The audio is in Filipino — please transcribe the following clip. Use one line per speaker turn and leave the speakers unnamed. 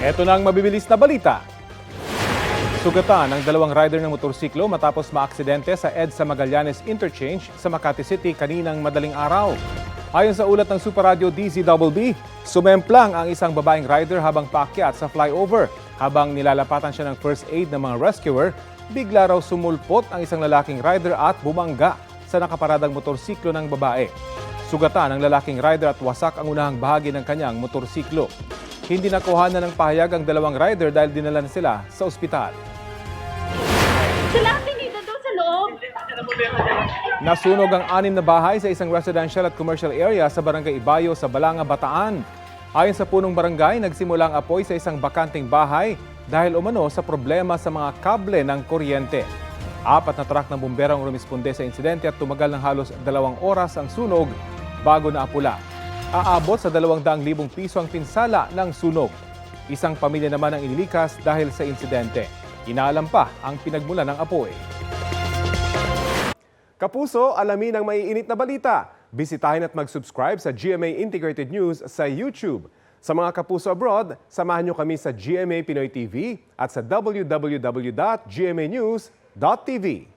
Ito na ang mabibilis na balita. Sugatan ang dalawang rider ng motorsiklo matapos maaksidente sa EDSA Magallanes Interchange sa Makati City kaninang madaling araw. Ayon sa ulat ng Super Radio DZBB, sumemplang ang isang babaeng rider habang paakyat sa flyover. Habang nilalapatan siya ng first aid ng mga rescuer, bigla raw sumulpot ang isang lalaking rider at bumangga sa nakaparadang motorsiklo ng babae. Sugatan ang lalaking rider at wasak ang unahang bahagi ng kanyang motorsiklo. Hindi nakuha na ng pahayag ang dalawang rider dahil dinalan sila sa ospital.
Sila ang tinida doon sa loob.
Nasunog ang 6 na bahay sa isang residential at commercial area sa Barangay Ibayo sa Balanga, Bataan. Ayon sa punong barangay, nagsimula ang apoy sa isang bakanting bahay dahil umano sa problema sa mga kable ng kuryente. 4 na truck ng bumbero ang rumisponde sa insidente at tumagal ng halos 2 oras ang sunog bago naapula. Aabot sa 200,000 piso ang pinsala ng sunog. Isang pamilya naman ang inilikas dahil sa insidente. Inaalam pa ang pinagmulan ng apoy. Kapuso, alamin ang maiinit na balita. Bisitahin at mag-subscribe sa GMA Integrated News sa YouTube. Sa mga kapuso abroad, samahan nyo kami sa GMA Pinoy TV at sa www.gmanews.tv.